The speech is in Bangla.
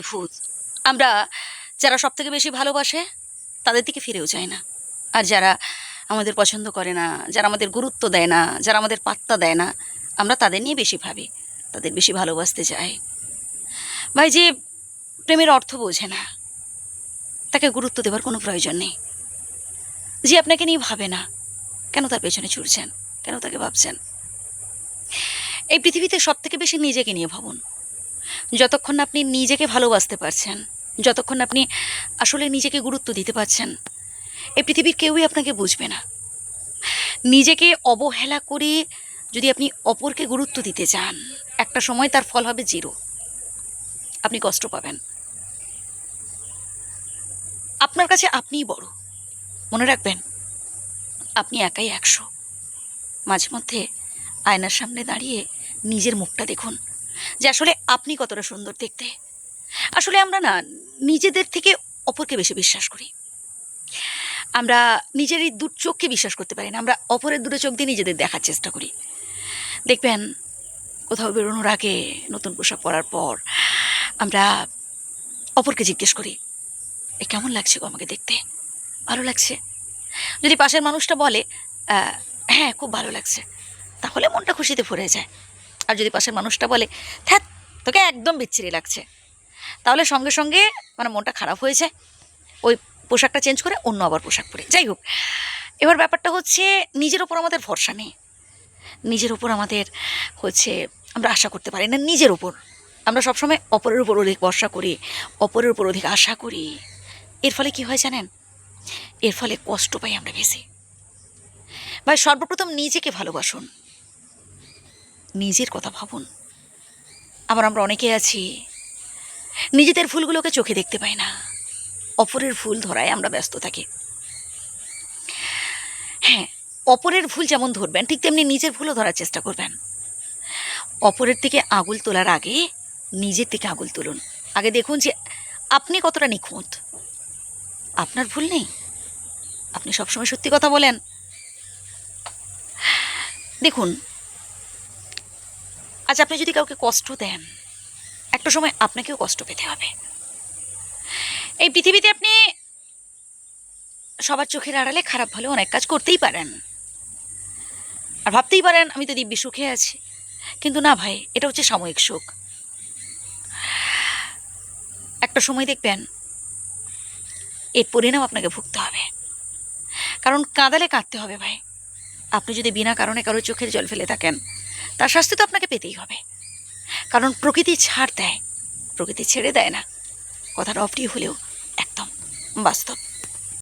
অদ্ভুত, আমরা যারা সবথেকে বেশি ভালোবাসে তাদের দিকে ফিরেও যায় না, আর যারা আমাদের পছন্দ করে না, যারা আমাদের গুরুত্ব দেয় না, যারা আমাদের পাত্তা দেয় না, আমরা তাদের নিয়ে বেশি ভাবি, তাদের বেশি ভালোবাসতে যাই। ভাই, যে প্রেমের অর্থ বোঝে না তাকে গুরুত্ব দেওয়ার কোনো প্রয়োজন নেই। যে আপনাকে নিয়ে ভাবে না, কেন তার পেছনে ছুটছেন, কেন তাকে ভাবছেন? এই পৃথিবীতে সবথেকে বেশি নিজেকে নিয়ে ভাবুন। যতক্ষণ আপনি নিজেকে ভালোবাসতে পারছেন, যতক্ষণ আপনি আসলে নিজেকে গুরুত্ব দিতে পারছেন, এই পৃথিবীর কেউই আপনাকে বুঝবে না। নিজেকে অবহেলা করে যদি আপনি অপরকে গুরুত্ব দিতে চান, একটা সময় তার ফল হবে জিরো, আপনি কষ্ট পাবেন। আপনার কাছে আপনিই বড়, মনে রাখবেন আপনি একাই 100। মাঝে মধ্যে আয়নার সামনে দাঁড়িয়ে নিজের মুখটা দেখুন যে আসলে আপনি কতটা সুন্দর দেখতে। আসলে আমরা না নিজেদের থেকে অপরকে বেশি বিশ্বাস করি। আমরা নিজের এই দু চোখকে বিশ্বাস করতে পারি না, আমরা অপরের দুটো চোখ দিয়ে নিজেদের দেখার চেষ্টা করি। দেখবেন কোথাও বেরোনোর আগে, নতুন পোশাক পরার পর আমরা অপরকে জিজ্ঞেস করি, এ কেমন লাগছে গো আমাকে দেখতে, ভালো লাগছে? যদি পাশের মানুষটা বলে হ্যাঁ খুব ভালো লাগছে, তাহলে মনটা খুশিতে ভরে যায়। আর যদি পাশের মানুষটা বলে ধ্যাৎ তোকে একদম বিচ্ছিরি লাগছে, তাহলে সঙ্গে সঙ্গে মানে মনটা খারাপ হয়ে যায়, ওই পোশাকটা চেঞ্জ করে অন্য আবার পোশাক পরে। যাই হোক, এবার ব্যাপারটা হচ্ছে নিজের ওপর আমাদের ভরসা নেই, নিজের ওপর আমাদের হচ্ছে আমরা আশা করতে পারি না। নিজের ওপর আমরা সবসময় অপরের উপর অধিক ভরসা করি, অপরের উপর অধিক আশা করি। এর ফলে কি হয় জানেন? এর ফলে কষ্ট পাই আমরা বেশি। ভাই, সর্বপ্রথম নিজেকে ভালোবাসুন, নিজের কথা ভাবুন। আবার আমরা অনেকে আছি নিজেদের ভুলগুলোকে চোখে দেখতে পাই না, অপরের ভুল ধরায় আমরা ব্যস্ত থাকি। হ্যাঁ, অপরের ভুল যেমন ধরবেন ঠিক তেমনি নিজের ভুলও ধরার চেষ্টা করবেন। অপরের দিকে আঙুল তোলার আগে নিজের দিকে আঙুল তুলুন। আগে দেখুন যে আপনি কতটা নিখুঁত। আপনার ভুল নেই, আপনি সবসময় সত্যি কথা বলেন। দেখুন, আজ আপনি যদি কাউকে কষ্ট দেন, একটা সময় আপনাকেও কষ্ট পেতে হবে। এই পৃথিবীতে আপনি সবার চোখের আড়ালে খারাপ ভালো অনেক কাজ করতেই পারেন, আর ভাবতেই পারেন আমি তো দিব্যি সুখে আছি। কিন্তু না ভাই, এটা হচ্ছে সাময়িক সুখ। একটা সময় দেখবেন এর পরিণাম আপনাকে ভুগতে হবে। কারণ কাঁদালে কাঁদতে হবে ভাই। আপনি যদি বিনা কারণে কারো চোখের জল ফেলে থাকেন, তার শাস্তি তো আপনাকে পেতেই হবে। কারণ প্রকৃতি ছাড় দেয়, প্রকৃতি ছেড়ে দেয় না। কথাটা অপ্রিয় হলেও একদম বাস্তব।